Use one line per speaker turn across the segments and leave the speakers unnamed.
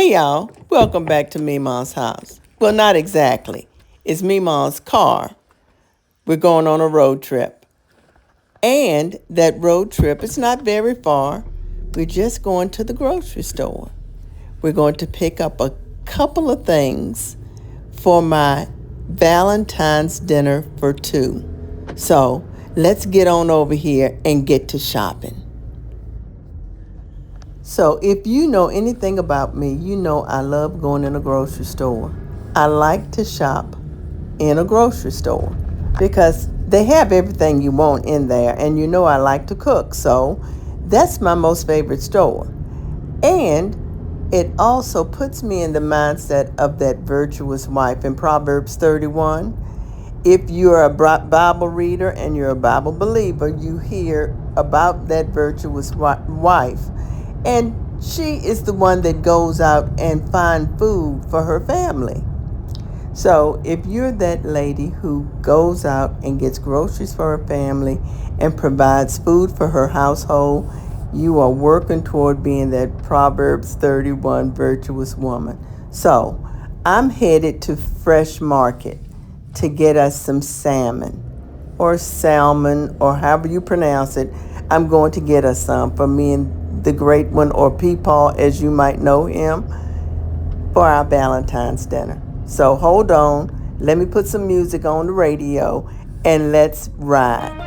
Hey y'all, welcome back to Memaw's house. Well, not exactly. It's Memaw's car. We're going on a road trip. And that road trip is not very far. We're just going to the grocery store. We're going to pick up a couple of things for my Valentine's dinner for two. So let's get on over here and get to shopping. So if you know anything about me, you know I love going in a grocery store. I like to shop in a grocery store because they have everything you want in there, and you know I like to cook, so that's my most favorite store. And it also puts me in the mindset of that virtuous wife in Proverbs 31. If you're a Bible reader and you're a Bible believer, you hear about that virtuous wife. And she is the one that goes out and finds food for her family. So if you're that lady who goes out and gets groceries for her family and provides food for her household, you are working toward being that Proverbs 31 virtuous woman. So I'm headed to Fresh Market to get us some salmon or however you pronounce it. I'm going to get us some for me and the great one, or Peepaw as you might know him, for our Valentine's dinner. So hold on, let me put some music on the radio and let's ride.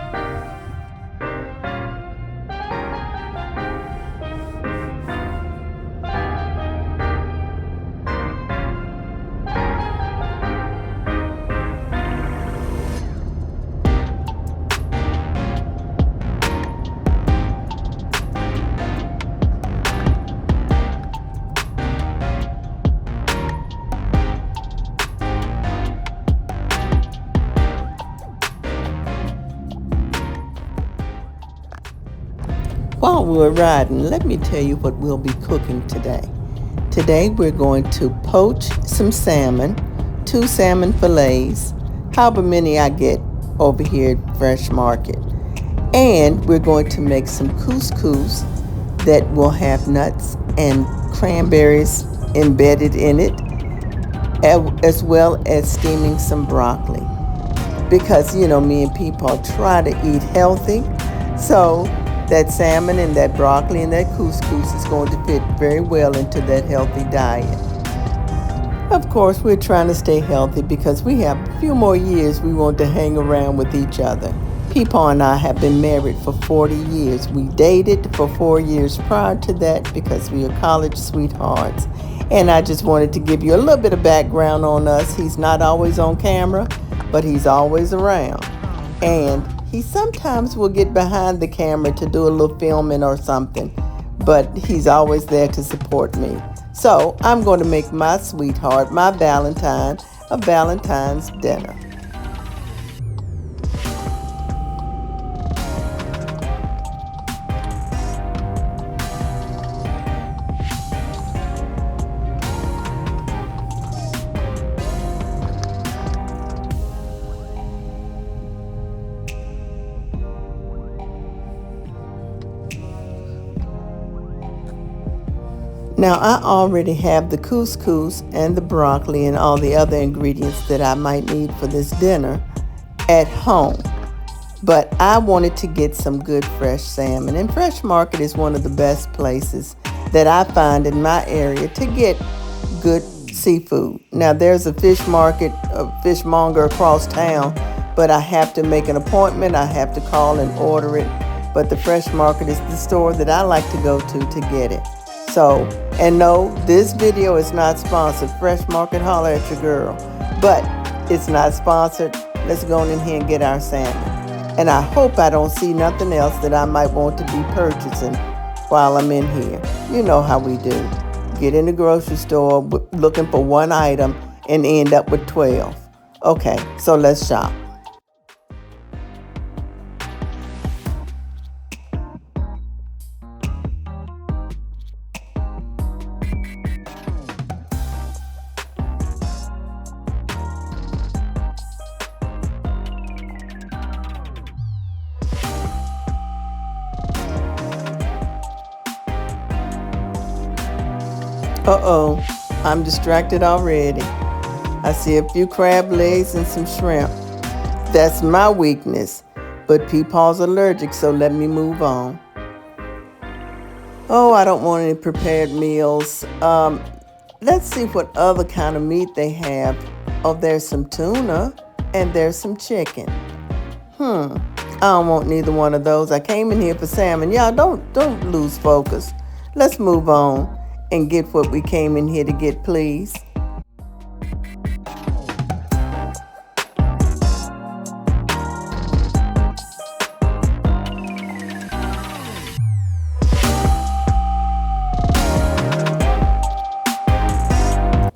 While we're riding, let me tell you what we'll be cooking today. Today we're going to poach some salmon, 2 salmon fillets, however many I get over here at Fresh Market. And we're going to make some couscous that will have nuts and cranberries embedded in it, as well as steaming some broccoli. Because, you know, me and people try to eat healthy, so that salmon and that broccoli and that couscous is going to fit very well into that healthy diet. Of course, we're trying to stay healthy because we have a few more years we want to hang around with each other. Peepaw and I have been married for 40 years. We dated for 4 years prior to that because we are college sweethearts. And I just wanted to give you a little bit of background on us. He's not always on camera, but he's always around. And he sometimes will get behind the camera to do a little filming or something, but he's always there to support me. So I'm going to make my sweetheart, my Valentine, a Valentine's dinner. Now, I already have the couscous and the broccoli and all the other ingredients that I might need for this dinner at home. But I wanted to get some good fresh salmon. And Fresh Market is one of the best places that I find in my area to get good seafood. Now, there's a fish market, a fishmonger across town, but I have to make an appointment. I have to call and order it. But the Fresh Market is the store that I like to go to get it. So, and no, this video is not sponsored. Fresh Market, holler at your girl. But it's not sponsored. Let's go in here and get our salmon. And I hope I don't see nothing else that I might want to be purchasing while I'm in here. You know how we do. Get in the grocery store looking for one item and end up with 12. Okay, so let's shop. Uh-oh, I'm distracted already. I see a few crab legs and some shrimp. That's my weakness. But Peepaw's allergic, so let me move on. Oh, I don't want any prepared meals. Let's see what other kind of meat they have. Oh, there's some tuna and there's some chicken. I don't want neither one of those. I came in here for salmon. Y'all don't lose focus. Let's move on and get what we came in here to get, please.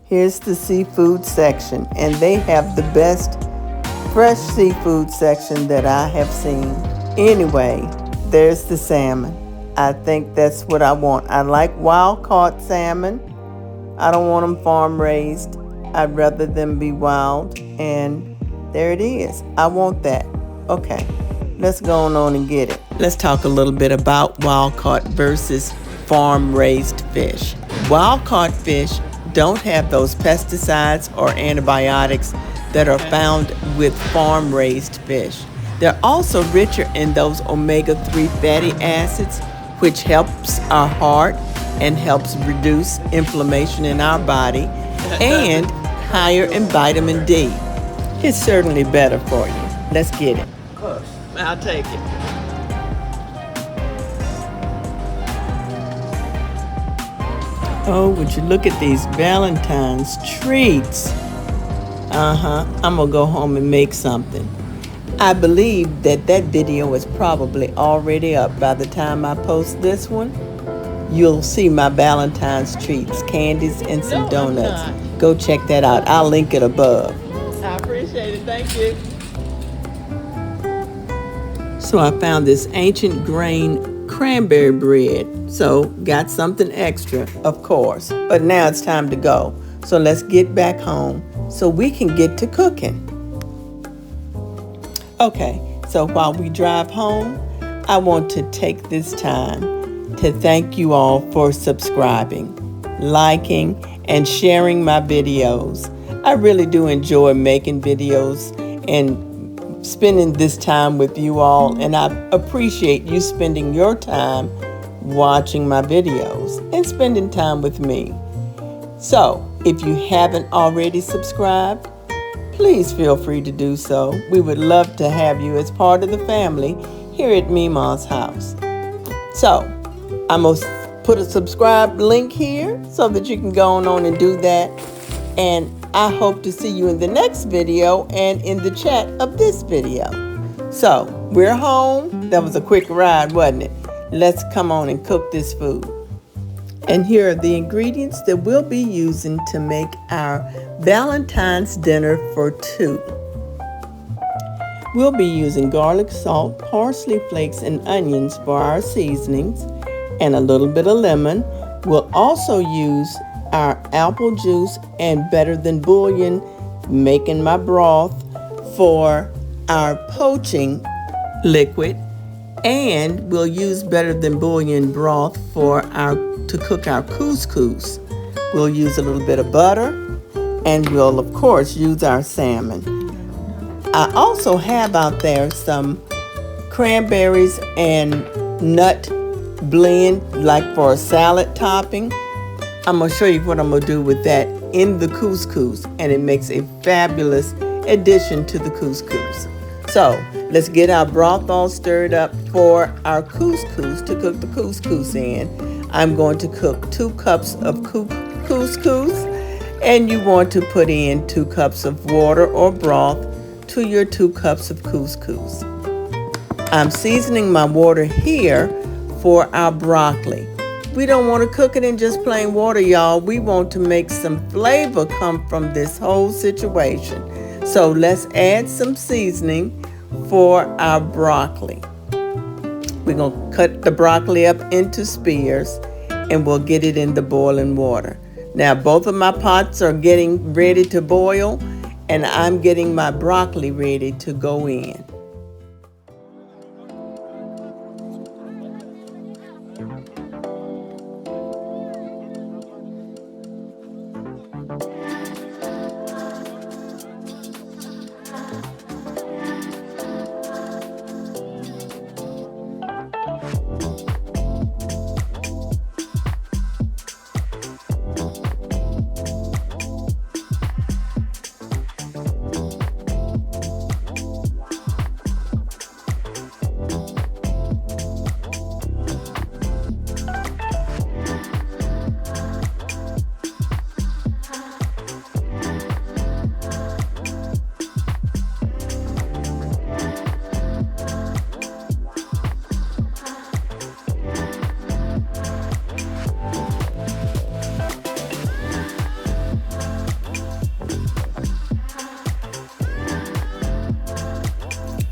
Here's the seafood section, and they have the best fresh seafood section that I have seen. Anyway, there's the salmon. I think that's what I want. I like wild caught salmon. I don't want them farm raised. I'd rather them be wild. And there it is. I want that. Okay, let's go on and get it. Let's talk a little bit about wild caught versus farm raised fish. Wild caught fish don't have those pesticides or antibiotics that are found with farm-raised fish. They're also richer in those omega-3 fatty acids, which helps our heart and helps reduce inflammation in our body, and higher in vitamin D. It's certainly better for you. Let's get it. I'll take it. Oh, would you look at these Valentine's treats? I'm gonna go home and make something. I believe that video is probably already up by the time I post this one. You'll see my Valentine's treats, candies and some donuts. Go check that out. I'll link it above. I appreciate it. Thank you. So I found this ancient grain cranberry bread. So got something extra, of course. But now it's time to go. So let's get back home so we can get to cooking. Okay, so while we drive home, I want to take this time to thank you all for subscribing, liking, and sharing my videos. I really do enjoy making videos and spending this time with you all, and I appreciate you spending your time watching my videos and spending time with me. So, if you haven't already subscribed, please feel free to do so. We would love to have you as part of the family here at Memaw's house. So, I'm going to put a subscribe link here so that you can go on and do that. And I hope to see you in the next video and in the chat of this video. So, we're home. That was a quick ride, wasn't it? Let's come on and cook this food. And here are the ingredients that we'll be using to make our Valentine's dinner for two. We'll be using garlic, salt, parsley flakes, and onions for our seasonings, and a little bit of lemon. We'll also use our apple juice and Better Than Bouillon, making my broth, for our poaching liquid. And we'll use Better Than Bouillon broth to cook our couscous. We'll use a little bit of butter, and we'll of course use our salmon. I also have out there some cranberries and nut blend, like for a salad topping. I'm gonna show you what I'm gonna do with that in the couscous, and it makes a fabulous addition to the couscous. So let's get our broth all stirred up for our couscous to cook the couscous in. I'm going to cook 2 cups of couscous, and you want to put in 2 cups of water or broth to your 2 cups of couscous. I'm seasoning my water here for our broccoli. We don't want to cook it in just plain water, y'all. We want to make some flavor come from this whole situation. So let's add some seasoning for our broccoli. We're going to cut the broccoli up into spears, and we'll get it in the boiling water. Now, both of my pots are getting ready to boil, and I'm getting my broccoli ready to go in.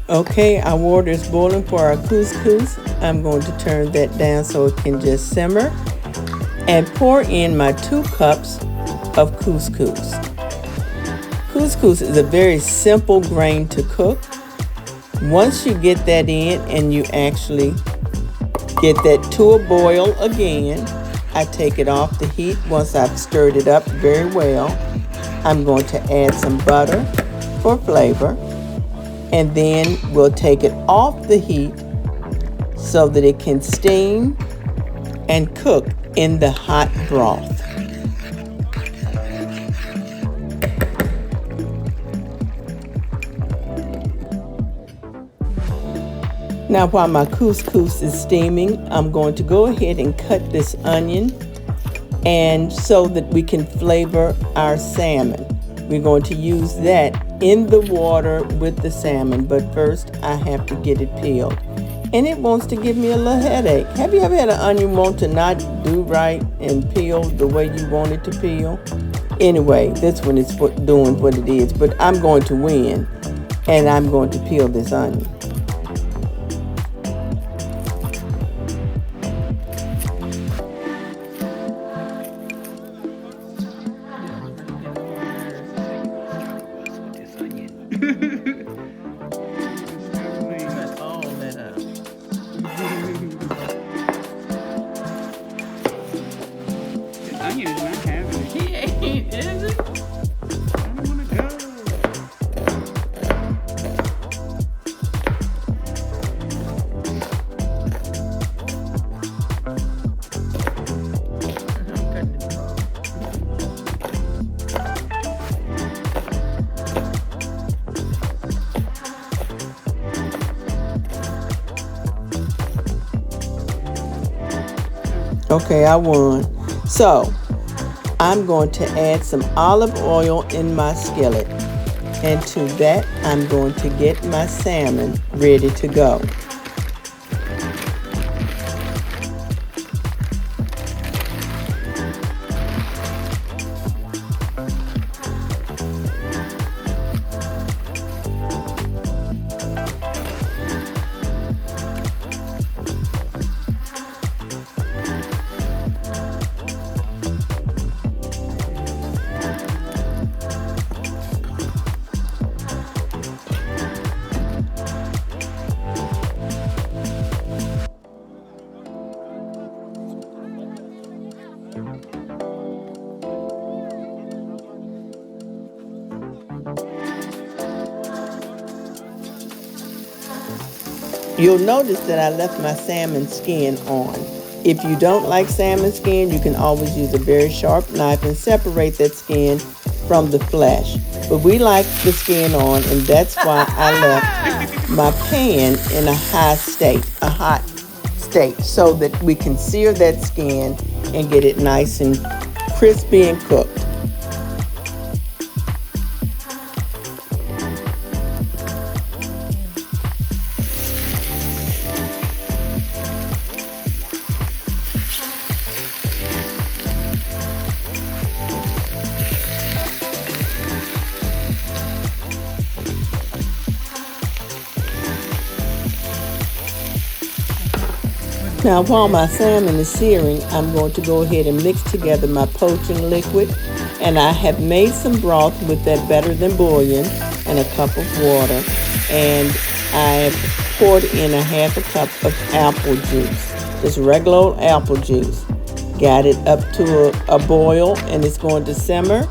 Okay, our water is boiling for our couscous. I'm going to turn that down so it can just simmer and pour in my 2 cups of couscous. Couscous is a very simple grain to cook. Once you get that in and you actually get that to a boil again, I take it off the heat once I've stirred it up very well. I'm going to add some butter for flavor, and then we'll take it off the heat so that it can steam and cook in the hot broth. Now while my couscous is steaming, I'm going to go ahead and cut this onion, and so that we can flavor our salmon. We're going to use that in the water with the salmon, but first I have to get it peeled. And it wants to give me a little headache. Have you ever had an onion want to not do right and peel the way you want it to peel? Anyway, this one is doing what it is, but I'm going to win, and I'm going to peel this onion.
Onion is not having it. He ain't, is it? I don't want to go.
Okay, I won. So, I'm going to add some olive oil in my skillet. And to that, I'm going to get my salmon ready to go. You'll notice that I left my salmon skin on. If you don't like salmon skin, you can always use a very sharp knife and separate that skin from the flesh. But we like the skin on, and that's why I left my pan in a hot state, so that we can sear that skin and get it nice and crispy and cooked. Now, while my salmon is searing, I'm going to go ahead and mix together my poaching liquid. And I have made some broth with that better than bouillon and a cup of water. And I have poured in a half a cup of apple juice, just regular old apple juice. Got it up to a boil, and it's going to simmer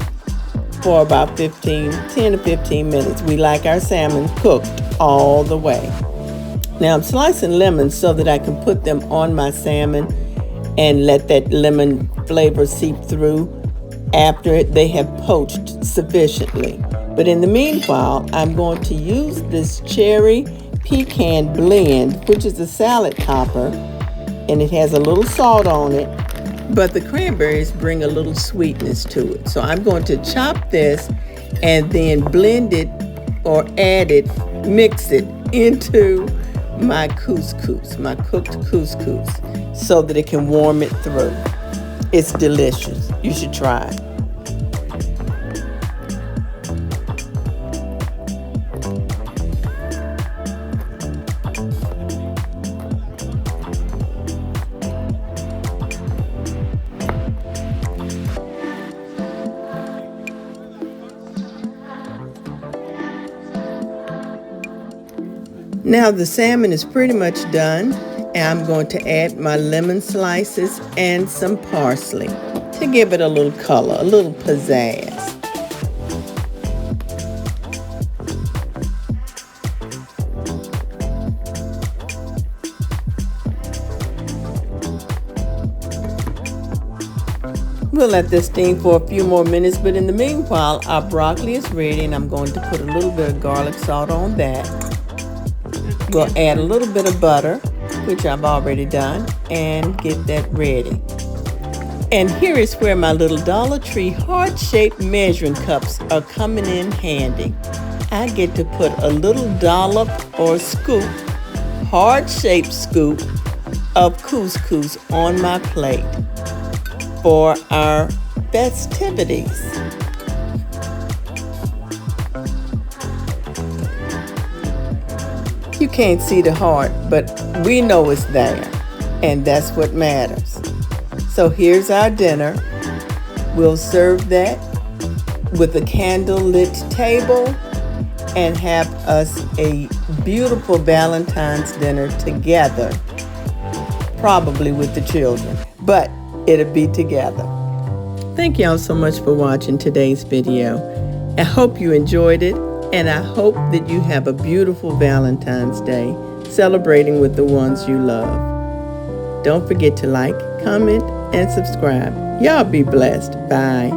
for about 10 to 15 minutes. We like our salmon cooked all the way. Now I'm slicing lemons so that I can put them on my salmon and let that lemon flavor seep through after they have poached sufficiently. But in the meanwhile, I'm going to use this cherry pecan blend, which is a salad topper, and it has a little salt on it, but the cranberries bring a little sweetness to it. So I'm going to chop this and then blend it or mix it into my couscous, my cooked couscous, so that it can warm it through. It's delicious. You should try it. Now the salmon is pretty much done, and I'm going to add my lemon slices and some parsley to give it a little color, a little pizzazz. We'll let this steam for a few more minutes, but in the meanwhile, our broccoli is ready, and I'm going to put a little bit of garlic salt on that. We'll add a little bit of butter, which I've already done, and get that ready. And here is where my little Dollar Tree heart-shaped measuring cups are coming in handy. I get to put a little dollop or scoop, heart-shaped scoop of couscous on my plate for our festivities. You can't see the heart, but we know it's there, and that's what matters. So here's our dinner. We'll serve that with a candle-lit table and have us a beautiful Valentine's dinner together, probably with the children, but it'll be together. Thank y'all so much for watching today's video. I hope you enjoyed it, and I hope that you have a beautiful Valentine's Day, celebrating with the ones you love. Don't forget to like, comment, and subscribe. Y'all be blessed. Bye.